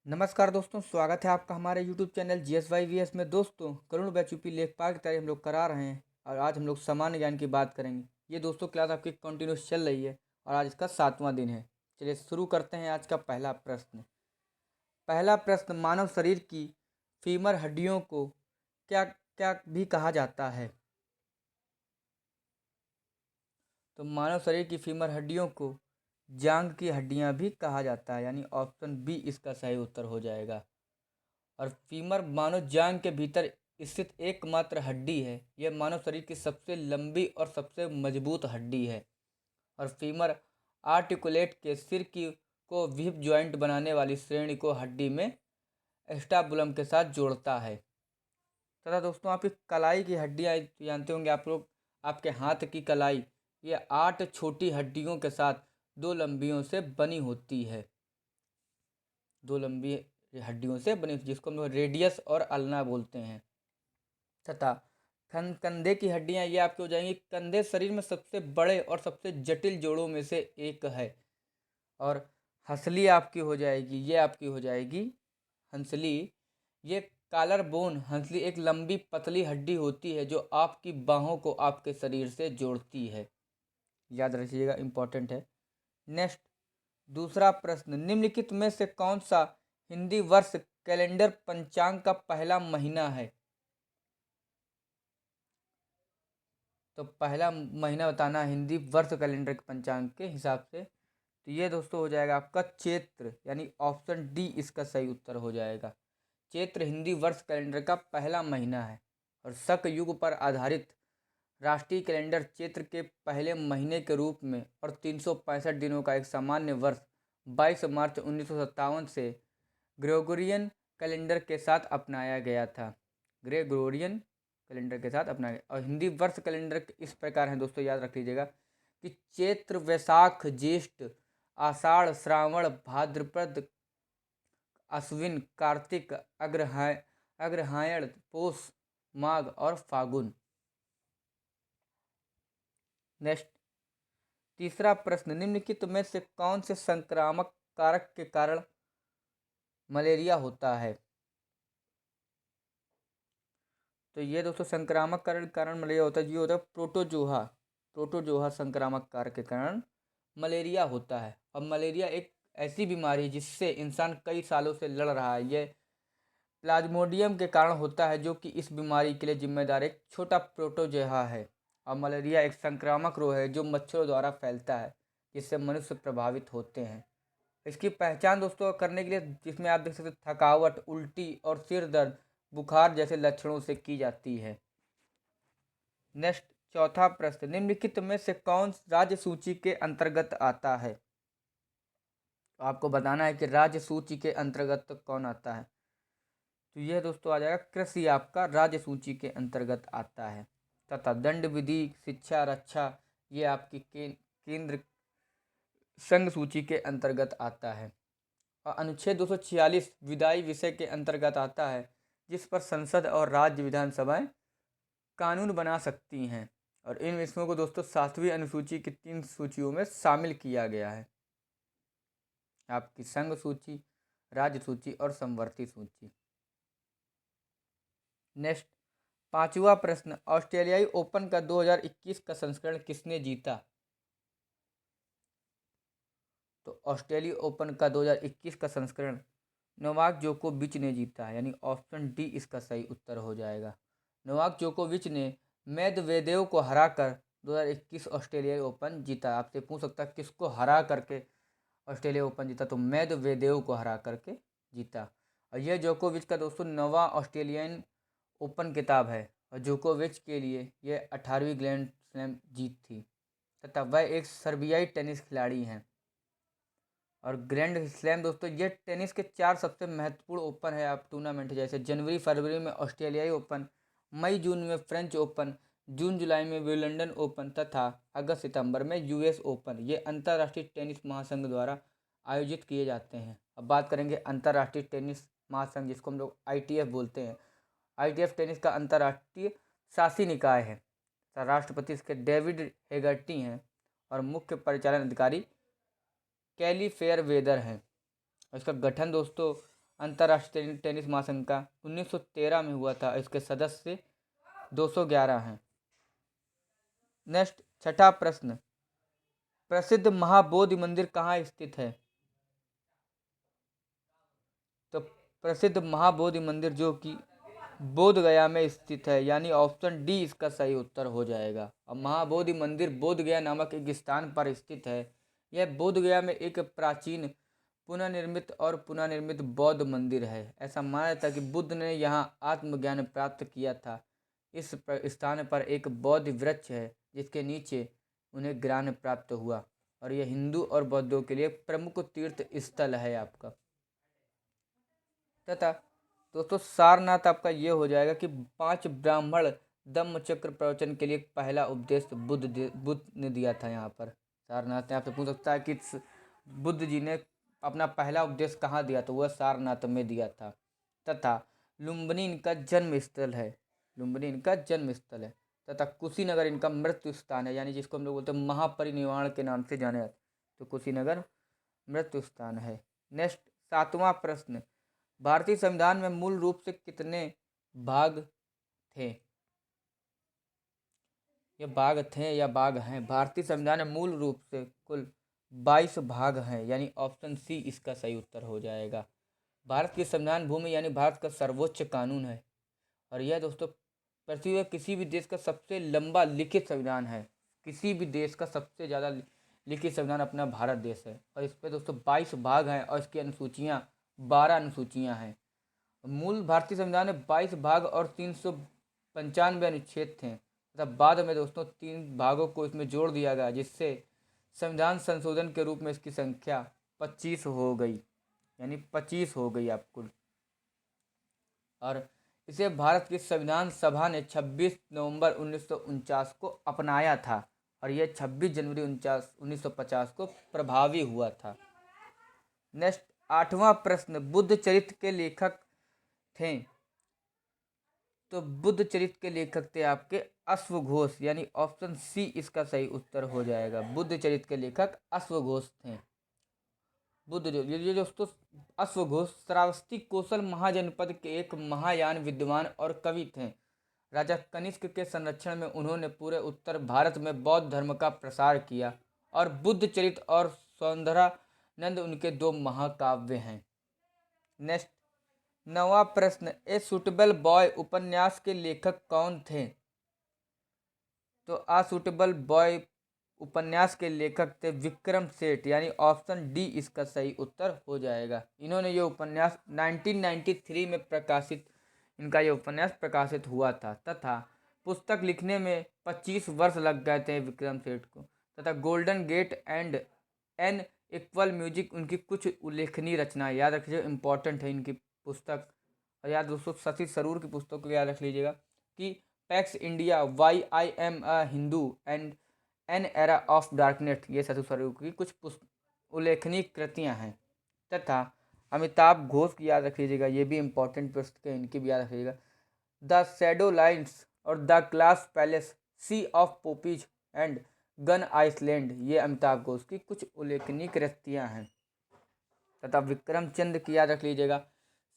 नमस्कार दोस्तों, स्वागत है आपका हमारे YouTube चैनल GSYVS में। दोस्तों, करुण बैचुपी लेखपाल की तैयारी हम लोग करा रहे हैं और आज हम लोग सामान्य ज्ञान की बात करेंगे। ये दोस्तों क्लास आपकी कंटिन्यूस चल रही है और आज इसका 7वां दिन है। चलिए शुरू करते हैं आज का पहला प्रश्न। पहला प्रश्न, मानव शरीर की फीमर हड्डियों को क्या क्या भी कहा जाता है? तो मानव शरीर की फीमर हड्डियों को जांघ की हड्डियां भी कहा जाता है, यानी ऑप्शन बी इसका सही उत्तर हो जाएगा। और फीमर मानव जांघ के भीतर स्थित एकमात्र हड्डी है। यह मानव शरीर की सबसे लंबी और सबसे मजबूत हड्डी है। और फीमर आर्टिकुलेट के सिर की को हिप जॉइंट बनाने वाली श्रेणी को हड्डी में एस्टाबुलम के साथ जोड़ता है। तथा दोस्तों, आपकी कलाई की हड्डियाँ जानते होंगे आप लोग। आपके हाथ की कलाई ये 8 छोटी हड्डियों के साथ 2 लंबियों से बनी होती है। 2 लंबी हड्डियों से बनी, जिसको हम लोग रेडियस और अल्ना बोलते हैं। तथा कंधे की हड्डियां ये आपकी हो जाएंगी। कंधे शरीर में सबसे बड़े और सबसे जटिल जोड़ों में से एक है। और हंसली आपकी हो जाएगी, ये आपकी हो जाएगी हंसली। ये कॉलर बोन हंसली एक लंबी पतली हड्डी होती है जो आपकी बाहों को आपके शरीर से जोड़ती है। याद रखिएगा, इंपॉर्टेंट है। नेक्स्ट, दूसरा प्रश्न, निम्नलिखित में से कौन सा हिंदी वर्ष कैलेंडर पंचांग का पहला महीना है? तो पहला महीना बताना है हिंदी वर्ष कैलेंडर के पंचांग के हिसाब से। तो ये दोस्तों हो जाएगा आपका चैत्र, यानी ऑप्शन डी इसका सही उत्तर हो जाएगा। चैत्र हिंदी वर्ष कैलेंडर का पहला महीना है। और शक युग पर आधारित राष्ट्रीय कैलेंडर चैत्र के पहले महीने के रूप में और 365 दिनों का एक सामान्य वर्ष 22 मार्च 1957 से ग्रेगोरियन कैलेंडर के साथ अपनाया गया था। ग्रेगोरियन कैलेंडर के साथ अपनाया गया। और हिंदी वर्ष कैलेंडर इस प्रकार है दोस्तों, याद रख लीजिएगा कि चैत्र, वैशाख, ज्येष्ठ, आषाढ़, श्रावण, भाद्रपद, अश्विन, कार्तिक, अग्रहायण, पौष, माघ और फागुन। नेक्स्ट, तीसरा प्रश्न, निम्नलिखित में से कौन से संक्रामक कारक के कारण मलेरिया होता है? तो ये दोस्तों संक्रामक कारण मलेरिया होता है, ये होता है प्रोटोजोआ। प्रोटोजोआ संक्रामक कारक के कारण मलेरिया होता है। अब मलेरिया एक ऐसी बीमारी है जिससे इंसान कई सालों से लड़ रहा है। यह प्लाज्मोडियम के कारण होता है, जो कि इस बीमारी के लिए जिम्मेदार एक छोटा प्रोटोजोआ है। और मलेरिया एक संक्रामक रोग है जो मच्छरों द्वारा फैलता है, जिससे मनुष्य प्रभावित होते हैं। इसकी पहचान दोस्तों करने के लिए जिसमें आप देख सकते हैं थकावट, उल्टी और सिर दर्द, बुखार जैसे लक्षणों से की जाती है। नेक्स्ट, चौथा प्रश्न, निम्नलिखित में से कौन राज्य सूची के अंतर्गत आता है? तो आपको बताना है कि राज्य सूची के अंतर्गत कौन आता है। तो यह दोस्तों आ जाएगा कृषि, आपका राज्य सूची के अंतर्गत आता है। तथा दंड विधि, शिक्षा, रक्षा ये आपकी केंद्र संघ सूची के अंतर्गत आता है। और अनुच्छेद 246 विधायी विषय के अंतर्गत आता है, जिस पर संसद और राज्य विधानसभाएं कानून बना सकती हैं। और इन विषयों को दोस्तों 7वीं अनुसूची की 3 सूचियों में शामिल किया गया है। आपकी संघ सूची, राज्य सूची और समवर्ती सूची। नेक्स्ट, पांचवा प्रश्न, ऑस्ट्रेलियाई ओपन का 2021 का संस्करण किसने जीता? तो ऑस्ट्रेलिया ओपन का 2021 का संस्करण नोवाक जोकोविच ने जीता है, यानी ऑप्शन डी इसका सही उत्तर हो जाएगा। नोवाक जोकोविच ने मेदवेदेव को हराकर 2021 ऑस्ट्रेलियाई ओपन जीता। आपसे पूछ सकता है किसको हरा करके ऑस्ट्रेलिया ओपन जीता, तो मेदवेदेव को हरा करके जीता। और यह जोकोविच का दोस्तों 9वां ऑस्ट्रेलियन ओपन किताब है। और जोकोविच के लिए यह 18वीं ग्रैंड स्लैम जीत थी। तथा वह एक सर्बियाई टेनिस खिलाड़ी हैं। और ग्रैंड स्लैम दोस्तों ये टेनिस के 4 सबसे महत्वपूर्ण ओपन है आप टूर्नामेंट, जैसे जनवरी फरवरी में ऑस्ट्रेलियाई ओपन, मई जून में फ्रेंच ओपन, जून जुलाई में विंबलडन ओपन तथा अगस्त सितंबर में यूएस ओपन। ये अंतर्राष्ट्रीय टेनिस महासंघ द्वारा आयोजित किए जाते हैं। अब बात करेंगे अंतर्राष्ट्रीय टेनिस महासंघ, जिसको हम लोग आईटीएफ बोलते हैं। आईटीएफ टेनिस का अंतर्राष्ट्रीय शासी निकाय है। राष्ट्रपति इसके डेविड हेगर्टी हैं और मुख्य परिचालन अधिकारी कैली फेयरवेदर हैं। इसका गठन दोस्तों अंतर्राष्ट्रीय टेनिस महासंघ का 1913 में हुआ था। इसके सदस्य 211 हैं। नेक्स्ट, छठा प्रश्न, प्रसिद्ध महाबोधि मंदिर कहाँ स्थित है? तो प्रसिद्ध महाबोधि मंदिर जो कि बोध गया में स्थित है, यानी ऑप्शन डी इसका सही उत्तर हो जाएगा। अब महाबोधि मंदिर बोध गया नामक एक स्थान पर स्थित है। यह बोध गया में एक प्राचीन पुनर्निर्मित बौद्ध मंदिर है। ऐसा माना जाता है कि बुद्ध ने यहाँ आत्मज्ञान प्राप्त किया था। इस स्थान पर एक बौद्ध वृक्ष है जिसके नीचे उन्हें ज्ञान प्राप्त हुआ, और यह हिंदू और बौद्धों के लिए प्रमुख तीर्थ स्थल है आपका। तथा दोस्तों सारनाथ आपका ये हो जाएगा कि 5 ब्राह्मण धम्म चक्र प्रवचन के लिए पहला उपदेश बुद्ध ने दिया था। यहाँ पर सारनाथ ने आपसे पूछ सकता है कि बुद्ध जी ने अपना पहला उपदेश कहाँ दिया, तो वह सारनाथ में दिया था। तथा लुम्बिनी इनका जन्म स्थल है, लुम्बिनी इनका जन्म स्थल है। तथा कुशीनगर इनका मृत्यु स्थान है, यानी जिसको हम लोग बोलते हैं महापरिनिर्वाण के नाम से जाने जाते, तो कुशीनगर मृत्यु स्थान है। नेक्स्ट, 7वां प्रश्न, भारतीय संविधान में मूल रूप से कितने भाग थे? ये भाग थे या भाग हैं? भारतीय संविधान में मूल रूप से कुल 22 भाग हैं, यानी ऑप्शन सी इसका सही उत्तर हो जाएगा। भारत की संविधान भूमि यानी भारत का सर्वोच्च कानून है, और यह दोस्तों पृथ्वी में किसी भी देश का सबसे लंबा लिखित संविधान है। किसी भी देश का सबसे ज़्यादा लिखित संविधान अपना भारत देश है, और इस पर दोस्तों 22 भाग हैं, और इसकी अनुसूचियाँ 12 अनुसूचियाँ हैं। मूल भारतीय संविधान में 22 भाग और 395 अनुच्छेद थे, तथा बाद में दोस्तों 3 भागों को इसमें जोड़ दिया गया, जिससे संविधान संशोधन के रूप में इसकी संख्या 25 हो गई, यानी 25 हो गई आपको। और इसे भारत की संविधान सभा ने 26 नवंबर 1949 को अपनाया था, और यह 26 जनवरी 1950 को प्रभावी हुआ था। नेक्स्ट, 8वां प्रश्न, बुद्ध चरित्र के लेखक थे? तो बुद्ध चरित्र के लेखक थे आपके अश्वघोष, यानी ऑप्शन सी इसका सही उत्तर हो जाएगा। बुद्ध चरित्र के लेखक अश्वघोष थे। ये दोस्तों अश्वघोष श्रावस्ती कौशल महाजनपद के एक महायान विद्वान और कवि थे। राजा कनिष्क के संरक्षण में उन्होंने पूरे उत्तर भारत में बौद्ध धर्म का प्रसार किया, और बुद्ध चरित्र और सौंदर्यानंद उनके 2 महाकाव्य हैं। नेक्स्ट, 9वां प्रश्न, ए सूटेबल बॉय उपन्यास के लेखक कौन थे? तो आ सूटेबल बॉय उपन्यास के लेखक थे विक्रम सेठ, यानी ऑप्शन डी इसका सही उत्तर हो जाएगा। इन्होंने ये उपन्यास 1993 में इनका ये उपन्यास प्रकाशित हुआ था, तथा पुस्तक लिखने में 25 वर्ष लग गए थे विक्रम सेठ को। तथा Golden Gate and An Equal Music उनकी कुछ उल्लेखनीय रचनाएं, याद रखिए इंपॉर्टेंट है इनकी पुस्तक। और याद दोस्तों शशि थरूर की पुस्तक को याद रख लीजिएगा कि Pax India, Why I Am a Hindu and An Era of Darkness, ये शशि थरूर की कुछ उल्लेखनीय कृतियां हैं। तथा अमिताभ घोष की याद रख लीजिएगा, ये भी इंपॉर्टेंट पुस्तकें इनकी भी याद रख लीजिएगा। द शैडो लाइन्स और the glass palace, sea of poppies and gun island, ये अमिताभ घोष की कुछ उल्लेखनीय कृतियां हैं। तथा विक्रम चंद्र की याद रख लीजिएगा,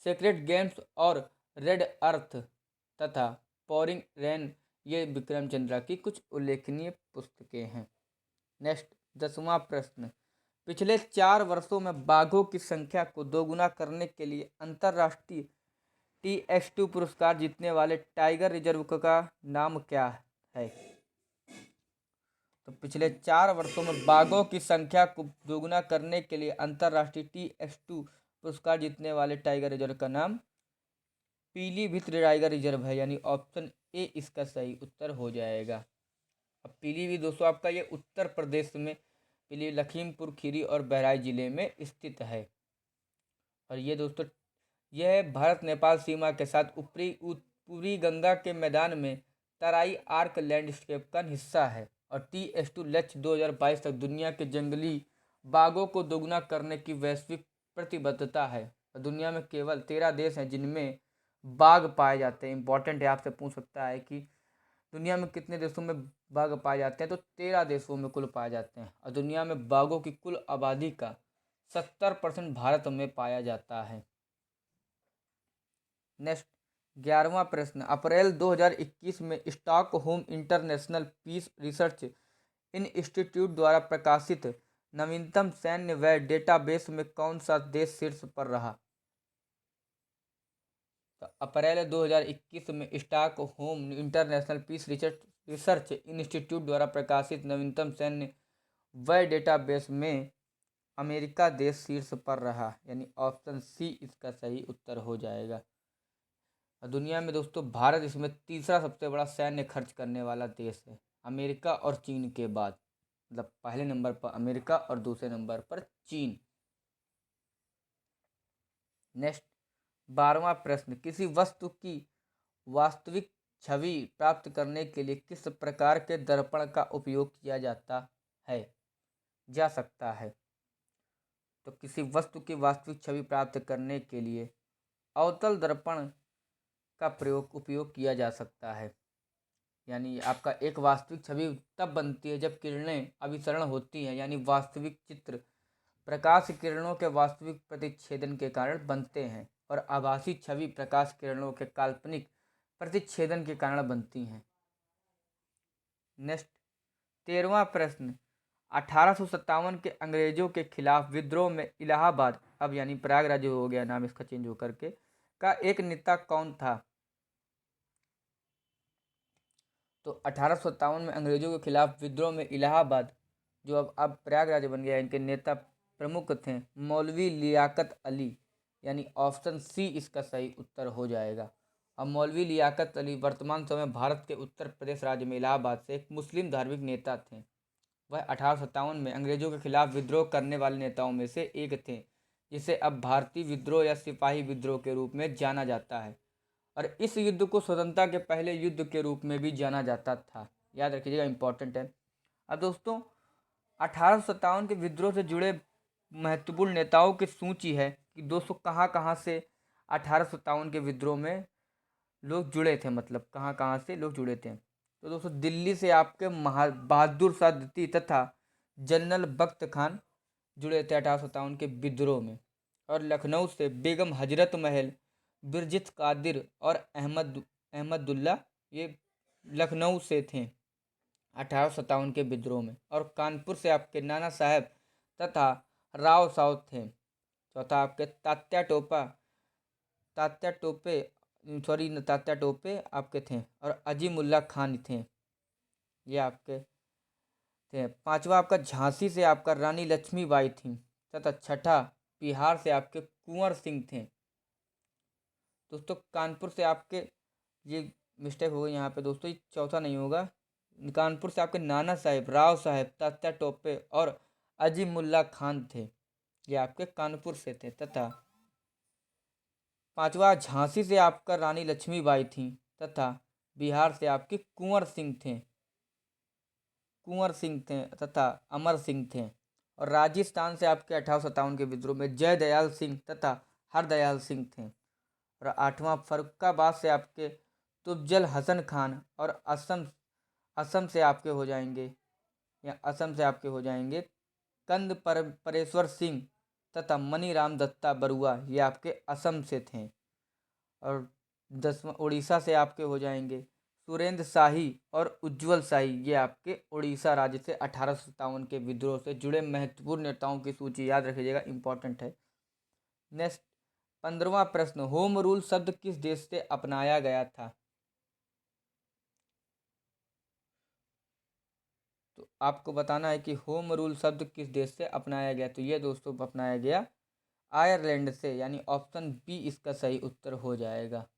सीक्रेट गेम्स और रेड अर्थ तथा पोरिंग रेन, ये विक्रम चंद्रा की कुछ उल्लेखनीय पुस्तकें हैं। नेक्स्ट, 10वां प्रश्न, पिछले 4 वर्षों में बाघों की संख्या को दोगुना करने के लिए अंतर्राष्ट्रीय TS2 पुरस्कार जीतने वाले टाइगर रिजर्व का नाम क्या है? तो पिछले 4 वर्षों में बाघों की संख्या को दोगुना करने के लिए अंतर्राष्ट्रीय TS2 पुरस्कार जीतने वाले टाइगर रिजर्व का नाम पीलीभीत टाइगर रिजर्व है, यानी ऑप्शन ए इसका सही उत्तर हो जाएगा। अब पीलीभीत दोस्तों आपका ये उत्तर प्रदेश में लखीमपुर खीरी और बहराइच जिले में स्थित है। और ये दोस्तों यह भारत नेपाल सीमा के साथ ऊपरी गंगा के मैदान में तराई आर्क लैंडस्केप का हिस्सा है। और TS2 लक्ष्य 2022 तक दुनिया के जंगली बाघों को दोगुना करने की वैश्विक प्रतिबद्धता है। और दुनिया में केवल 13 देश हैं जिनमें बाघ पाए जाते हैं। इंपॉर्टेंट है, आपसे पूछ सकता है कि दुनिया में कितने देशों में बाघ पाए जाते हैं, तो 13 देशों में कुल पाए जाते हैं। और दुनिया में बाघों की कुल आबादी का 70% भारत में पाया जाता है। नेक्स्ट 11वां प्रश्न, अप्रैल 2021 में Stockholm International Peace Research Institute द्वारा प्रकाशित नवीनतम सैन्य व्यय डेटाबेस में कौन सा देश शीर्ष पर रहा? तो अप्रैल 2021 में Stockholm International Peace Research Institute द्वारा प्रकाशित नवीनतम सैन्य व्यय डेटाबेस में अमेरिका देश शीर्ष पर रहा, यानी ऑप्शन सी इसका सही उत्तर हो जाएगा। दुनिया में दोस्तों भारत इसमें तीसरा सबसे बड़ा सैन्य खर्च करने वाला देश है, अमेरिका और चीन के बाद। मतलब पहले नंबर पर अमेरिका और दूसरे नंबर पर चीन। नेक्स्ट 12वां प्रश्न, किसी वस्तु की वास्तविक छवि प्राप्त करने के लिए किस प्रकार के दर्पण का उपयोग किया जा सकता है? तो किसी वस्तु की वास्तविक छवि प्राप्त करने के लिए अवतल दर्पण का उपयोग किया जा सकता है। यानी आपका एक वास्तविक छवि तब बनती है जब किरणें अभिसरण होती हैं, यानी वास्तविक चित्र प्रकाश किरणों के वास्तविक प्रतिच्छेदन के कारण बनते हैं और आभासी छवि प्रकाश किरणों के काल्पनिक प्रतिच्छेदन के कारण बनती हैं। नेक्स्ट 13वां प्रश्न, 1857 के अंग्रेजों के खिलाफ विद्रोह में इलाहाबाद, अब यानी प्रयागराज हो गया नाम इसका चेंज होकर के, का एक नेता कौन था? तो 1857 में अंग्रेजों के खिलाफ विद्रोह में इलाहाबाद, जो अब प्रयागराज बन गया, इनके नेता प्रमुख थे मौलवी लियाकत अली, यानी ऑप्शन सी इसका सही उत्तर हो जाएगा। अब मौलवी लियाकत अली वर्तमान समय भारत के उत्तर प्रदेश राज्य में इलाहाबाद से एक मुस्लिम धार्मिक नेता थे। वह 1857 में अंग्रेजों के खिलाफ विद्रोह करने वाले नेताओं में से एक थे, जिसे अब भारतीय विद्रोह या सिपाही विद्रोह के रूप में जाना जाता है और इस युद्ध को स्वतंत्रता के पहले युद्ध के रूप में भी जाना जाता था। याद रखिएगा, इंपॉर्टेंट है। अब दोस्तों 1857 के विद्रोह से जुड़े महत्वपूर्ण नेताओं की सूची है कि दोस्तों कहाँ से 1857 के विद्रोह में लोग जुड़े थे, मतलब कहाँ से लोग जुड़े थे। तो दोस्तों दिल्ली से आपके बहादुर शाह द्वितीय तथा जनरल बख्त खान जुड़े थे 1857 के विद्रोह में, और लखनऊ से बेगम हजरत महल, बिरजित कादिर और अहमदुल्ला, ये लखनऊ से थे 1857 के विद्रोह में। और कानपुर से आपके नाना साहब तथा राव साहब थे। चौथा आपके तात्या टोपे आपके थे और अजीमुल्ला खान थे, ये आपके थे। पांचवा आपका झांसी से आपका रानी लक्ष्मीबाई थी तथा छठा बिहार से आपके कुंवर सिंह थे। दोस्तों कानपुर से आपके, ये मिस्टेक हो गई यहाँ पे दोस्तों, ये चौथा नहीं होगा। कानपुर से आपके नाना साहेब, राव साहेब, तात्या टोपे और अजीमुल्ला खान थे, ये आपके कानपुर से थे। तथा पांचवा झांसी से आपका रानी लक्ष्मीबाई थी तथा बिहार से आपके कुंवर सिंह थे तथा अमर सिंह थे। और राजस्थान से आपके 1857 के विद्रोह में जयदयाल सिंह तथा हरदयाल सिंह थे। और आठवां फर्रुखाबाद से आपके तुफजल हसन खान और असम से आपके हो जाएंगे कंद परेश्वर सिंह तथा मनीराम दत्ता बरुआ, ये आपके असम से थे। और 10वां उड़ीसा से आपके हो जाएंगे सुरेंद्र शाही और उज्जवल शाही, ये आपके उड़ीसा राज्य से 1857 के विद्रोह से जुड़े महत्वपूर्ण नेताओं की सूची याद रखिएगा, इंपॉर्टेंट है। नेक्स्ट 15वां प्रश्न, होम रूल शब्द किस देश से अपनाया गया था? तो आपको बताना है कि होम रूल शब्द किस देश से अपनाया गया। तो ये दोस्तों अपनाया गया आयरलैंड से, यानी ऑप्शन बी इसका सही उत्तर हो जाएगा।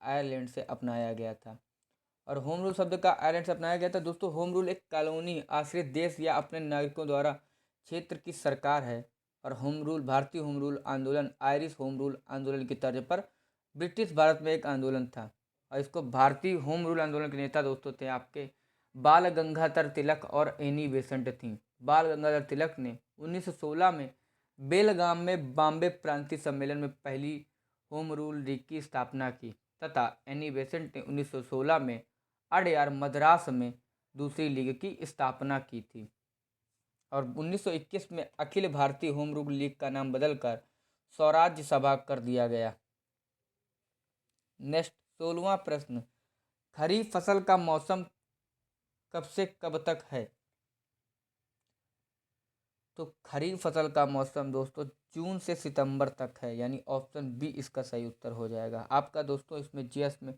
आयरलैंड से अपनाया गया था। और होम रूल शब्द का आयरलैंड से अपनाया गया था। दोस्तों होम रूल एक कॉलोनी आश्रित देश या अपने नागरिकों द्वारा क्षेत्र की सरकार है। और होम रूल, भारतीय होम रूल आंदोलन आयरिश होम रूल आंदोलन की तर्ज पर ब्रिटिश भारत में एक आंदोलन था। और इसको भारतीय होम रूल आंदोलन के नेता दोस्तों थे आपके बाल गंगाधर तिलक और एनी बेसेंट थी। बाल गंगाधर तिलक ने 1916 में बेलगाम में बॉम्बे प्रांतीय सम्मेलन में पहली होम रूल लीग की स्थापना की तथा एनी बेसेंट ने 1916 में अडयार मद्रास में दूसरी लीग की स्थापना की थी। और 1921 में Akhil Bharatiya home rule league का नाम बदलकर स्वराज्य सभा कर दिया गया। नेक्स्ट 16वां प्रश्न, खरीफ फसल का मौसम कब से कब तक है? तो खरीफ फसल का मौसम दोस्तों जून से सितंबर तक है, यानी ऑप्शन बी इसका सही उत्तर हो जाएगा आपका। दोस्तों इसमें जीएस में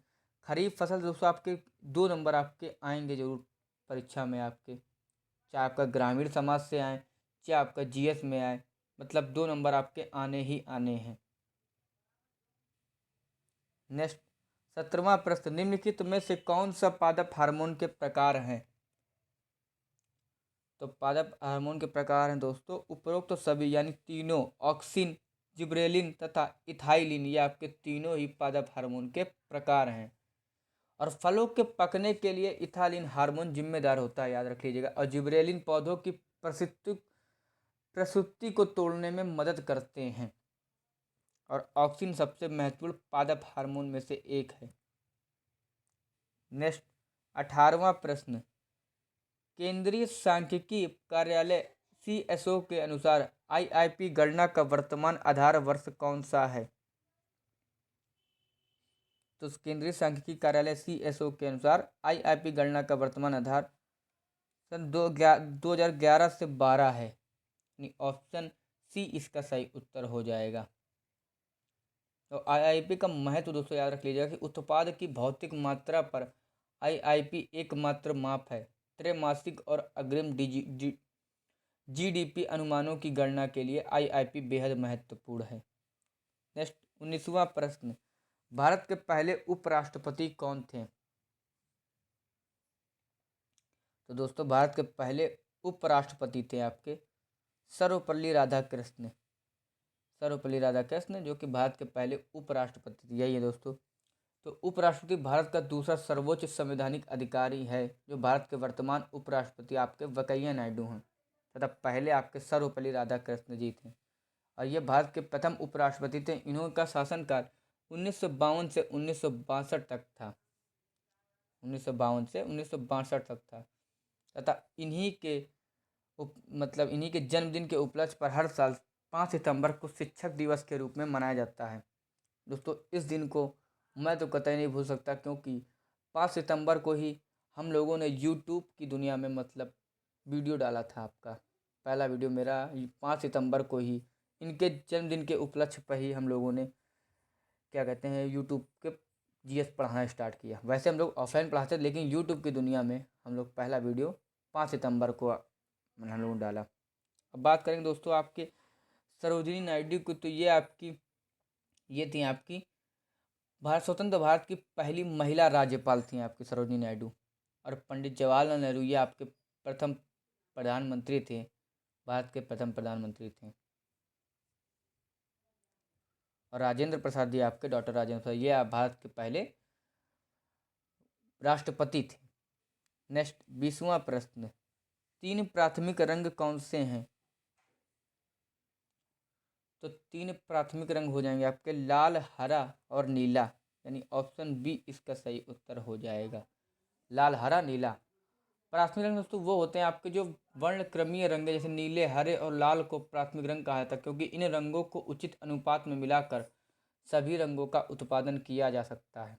खरीफ फसल दोस्तों आपके 2 नंबर आपके आएंगे जरूर परीक्षा में आपके, चाहे आपका ग्रामीण समाज से आए चाहे आपका जीएस में आए, मतलब 2 नंबर आपके आने ही आने हैं। नेक्स्ट 17वां प्रश्न, निम्नलिखित में से कौन सा पादप हार्मोन के प्रकार हैं? तो पादप हार्मोन के प्रकार हैं दोस्तों उपरोक्त तो सभी, यानी तीनों, ऑक्सिन, जिब्रेलिन तथा इथाइलिन, ये आपके तीनों ही पादप हार्मोन के प्रकार हैं। और फलों के पकने के लिए इथाइलिन हार्मोन जिम्मेदार होता है, याद रख लीजिएगा। और जिब्रेलिन पौधों की प्रसूति को तोड़ने में मदद करते हैं। और ऑक्सिन सबसे महत्वपूर्ण पादप हार्मोन में से एक है। नेक्स्ट 18वां प्रश्न, केंद्रीय सांख्यिकी कार्यालय सीएसओ के अनुसार आईआईपी गणना का वर्तमान आधार वर्ष कौन सा है? तो केंद्रीय सांख्यिकी कार्यालय सीएसओ के अनुसार आईआईपी गणना का वर्तमान आधार सन 2011 से 12 है, यानी ऑप्शन सी इसका सही उत्तर हो जाएगा। तो आईआईपी का महत्व दोस्तों याद रख लीजिएगा कि उत्पाद की भौतिक मात्रा पर आईआईपी एकमात्र माप है। त्रैमासिक और अग्रिम जीडीपी अनुमानों की गणना के लिए आईआईपी बेहद महत्वपूर्ण है। नेक्स्ट 19वां प्रश्न, भारत के पहले उपराष्ट्रपति कौन थे? तो दोस्तों भारत के पहले उपराष्ट्रपति थे आपके सर्वपल्ली राधाकृष्ण, सर्वपल्ली राधाकृष्ण जो कि भारत के पहले उपराष्ट्रपति थे। यही है दोस्तों। तो उपराष्ट्रपति भारत का दूसरा सर्वोच्च संवैधानिक अधिकारी है। जो भारत के वर्तमान उपराष्ट्रपति आपके वेंकैया नायडू हैं तथा पहले आपके सर्वपल्ली राधाकृष्ण जी थे। और ये भारत के प्रथम उपराष्ट्रपति थे। इन्होंने शासनकाल 1952 से 1962 तक था, 1952 से 1962 तक था। तथा इन्हीं के इन्हीं के जन्मदिन के उपलक्ष्य पर हर साल 5 सितंबर को शिक्षक दिवस के रूप में मनाया जाता है। दोस्तों इस दिन को मैं तो कतई नहीं भूल सकता, क्योंकि 5 सितंबर को ही हम लोगों ने यूट्यूब की दुनिया में वीडियो डाला था। आपका पहला वीडियो मेरा 5 सितंबर को ही, इनके जन्मदिन के उपलक्ष्य पर ही हम लोगों ने क्या कहते हैं यूट्यूब के जीएस पढ़ाना स्टार्ट किया। वैसे हम लोग ऑफलाइन पढ़ाते थे, लेकिन यूट्यूब की दुनिया में हम लोग पहला वीडियो 5 सितंबर को हम लोगों ने डाला। अब बात करेंगे दोस्तों आपके सरोजिनी नायडू की। तो ये थी आपकी स्वतंत्र भारत की पहली महिला राज्यपाल थी आपकी सरोजिनी नायडू। और पंडित जवाहरलाल नेहरू ये आपके प्रथम प्रधानमंत्री थे, भारत के प्रथम प्रधानमंत्री थे। और राजेंद्र प्रसाद जी आपके डॉक्टर राजेंद्र प्रसाद ये भारत के पहले राष्ट्रपति थे। नेक्स्ट 20वां प्रश्न, 3 प्राथमिक रंग कौन से हैं? तो 3 प्राथमिक रंग हो जाएंगे आपके लाल, हरा और नीला, यानी ऑप्शन बी इसका सही उत्तर हो जाएगा। लाल, हरा, नीला प्राथमिक रंग दोस्तों वो होते हैं आपके जो वर्णक्रमीय रंग है। जैसे नीले, हरे और लाल को प्राथमिक रंग कहा जाता है, क्योंकि इन रंगों को उचित अनुपात में मिलाकर सभी रंगों का उत्पादन किया जा सकता है।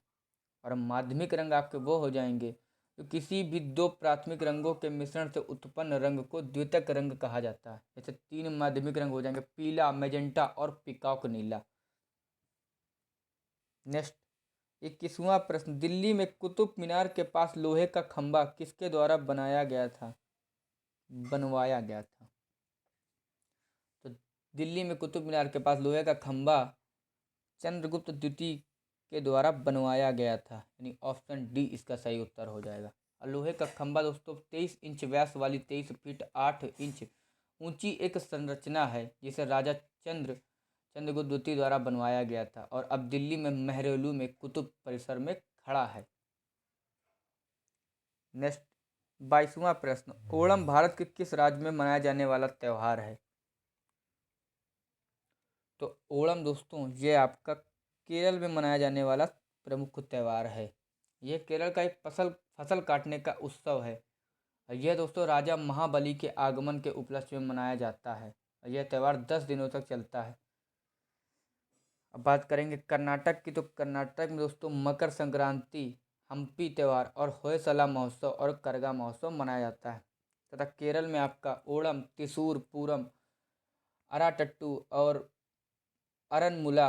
और माध्यमिक रंग आपके वो हो जाएंगे तो किसी भी 2 प्राथमिक रंगों के मिश्रण से उत्पन्न रंग को द्वितीयक रंग कहा जाता है। जैसे 3 माध्यमिक रंग हो जाएंगे पीला, मैजेंटा और पीकॉक नीला। नेक्स्ट 21वां प्रश्न, दिल्ली में कुतुब मीनार के पास लोहे का खंभा किसके द्वारा बनवाया गया था? तो दिल्ली में कुतुब मीनार के पास लोहे का खंभा चंद्रगुप्त द्वितीय के द्वारा बनवाया गया था, यानी ऑप्शन डी इसका सही उत्तर हो जाएगा। और लोहे का खंभा दोस्तों 23 इंच व्यास वाली 23 फीट 8 इंच ऊंची एक संरचना है, जिसे राजा चंद्रगुप्त द्वितीय द्वारा बनवाया गया था और अब दिल्ली में मेहरौली में कुतुब परिसर में खड़ा है। नेक्स्ट 22वां प्रश्न, ओणम भारत के किस राज्य में मनाया जाने वाला त्यौहार है? तो ओणम दोस्तों ये आपका केरल में मनाया जाने वाला प्रमुख त्यौहार है। यह केरल का एक फसल काटने का उत्सव है। यह दोस्तों राजा महाबली के आगमन के उपलक्ष्य में मनाया जाता है। यह त्यौहार 10 दिनों तक चलता है। अब बात करेंगे कर्नाटक की, तो कर्नाटक में दोस्तों मकर संक्रांति, हम्पी त्यौहार और होयसला महोत्सव और करगा महोत्सव मनाया जाता है। तथा केरल में आपका ओणम, त्रिशूर पूरम, अराटट्टू और अरनमुला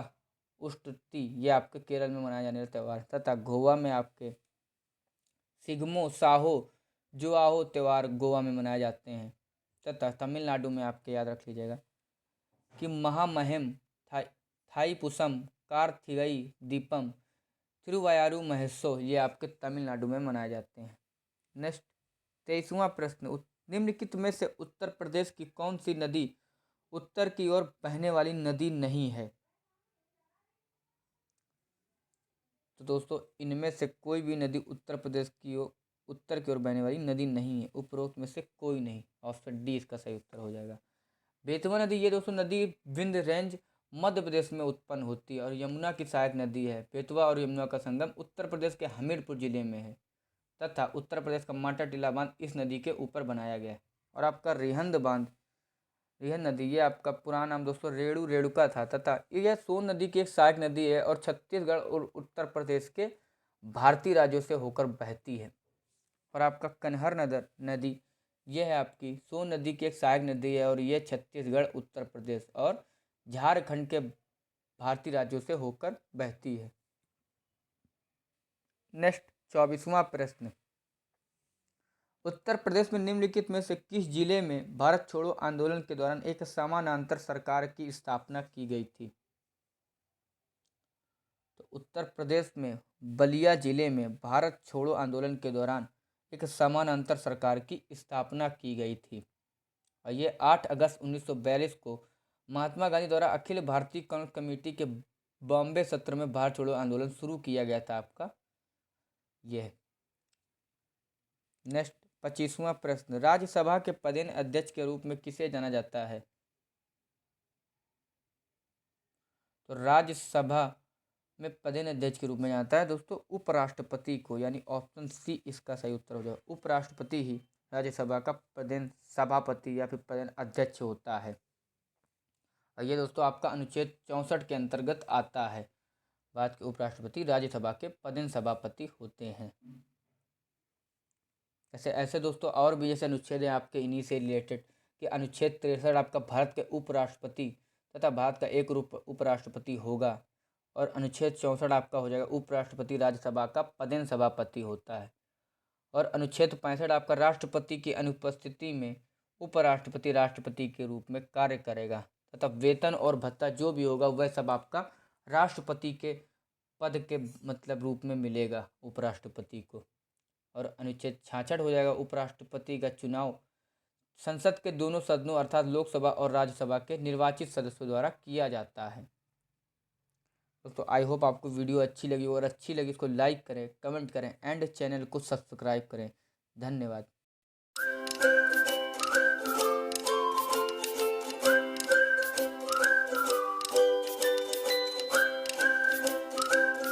उष्ट्टी ये आपके केरल में मनाए जाने वाले त्यौहार। तथा गोवा में आपके सिग्मो साहो जुआहो त्यौहार गोवा में मनाए जाते हैं। तथा तमिलनाडु में आपके याद रख लीजिएगा कि महामहिम थाईपुसम कार्थिगई दीपम तिरुवायारू महोत्सव ये आपके तमिलनाडु में मनाए जाते हैं। नेक्स्ट 23वां प्रश्न, निम्नलिखित में से उत्तर प्रदेश की कौन सी नदी उत्तर की ओर बहने वाली नदी नहीं है? तो दोस्तों इनमें से कोई भी नदी उत्तर प्रदेश की ओर उत्तर की ओर बहने वाली नदी नहीं है। उपरोक्त में से कोई नहीं। ऑप्शन डी इसका सही उत्तर हो जाएगा। बेतवा नदी, ये दोस्तों नदी विंध्य रेंज मध्य प्रदेश में उत्पन्न होती है और यमुना की सहायक नदी है। बेतवा और यमुना का संगम उत्तर प्रदेश के हमीरपुर जिले में है तथा उत्तर प्रदेश का माटा टीला बांध इस नदी के ऊपर बनाया गया है। और आपका रिहंद बांध, रिहंद नदी ये आपका पुराना नाम दोस्तों रेणुका था तथा यह सोन नदी की एक सहायक नदी है और छत्तीसगढ़ और उत्तर प्रदेश के भारतीय राज्यों से होकर बहती है। और आपका कन्हर नदी यह है आपकी सोन नदी की एक सहायक नदी है और यह छत्तीसगढ़, उत्तर प्रदेश और झारखंड के भारतीय राज्यों से होकर बहती है। नेक्स्ट 24वां प्रश्न, उत्तर प्रदेश में निम्नलिखित में से किस जिले में भारत छोड़ो आंदोलन के दौरान एक समानांतर सरकार की स्थापना की गई थी? तो उत्तर प्रदेश में बलिया जिले में भारत छोड़ो आंदोलन के दौरान एक समानांतर सरकार की स्थापना की गई थी और ये 8 अगस्त 1942 को महात्मा गांधी द्वारा अखिल भारतीय कांग्रेस कमेटी के बॉम्बे सत्र में भारत छोड़ो आंदोलन शुरू किया गया था आपका यह। नेक्स्ट 25वां प्रश्न, राज्यसभा के पदेन अध्यक्ष के रूप में किसे जाना जाता है? तो राज्यसभा में पदेन अध्यक्ष के रूप में जाता है दोस्तों उपराष्ट्रपति को, यानी ऑप्शन सी इसका सही उत्तर हो जाएगा। उपराष्ट्रपति ही राज्यसभा का पदेन सभापति या फिर पदेन अध्यक्ष होता है और ये दोस्तों आपका अनुच्छेद 64 के अंतर्गत आता है। भारत के उपराष्ट्रपति राज्यसभा के पदेन सभापति होते हैं। ऐसे दोस्तों और भी जैसे अनुच्छेद हैं आपके इन्हीं से रिलेटेड कि अनुच्छेद 63 आपका भारत के उपराष्ट्रपति तथा भारत का एक उपराष्ट्रपति होगा और अनुच्छेद 64 आपका हो जाएगा उपराष्ट्रपति राज्यसभा का पदेन सभापति होता है और अनुच्छेद 65 आपका राष्ट्रपति की अनुपस्थिति में उपराष्ट्रपति राष्ट्रपति के रूप में कार्य करेगा तथा वेतन और भत्ता जो भी होगा वह सब आपका राष्ट्रपति के पद के मतलब रूप में मिलेगा उपराष्ट्रपति को। और अनुच्छेद 66 हो जाएगा उपराष्ट्रपति का चुनाव संसद के दोनों सदनों अर्थात लोकसभा और राज्यसभा के निर्वाचित सदस्यों द्वारा किया जाता है। दोस्तों आई होप आपको वीडियो अच्छी लगी और अच्छी लगी इसको लाइक करें, कमेंट करें एंड चैनल को सब्सक्राइब करें। धन्यवाद।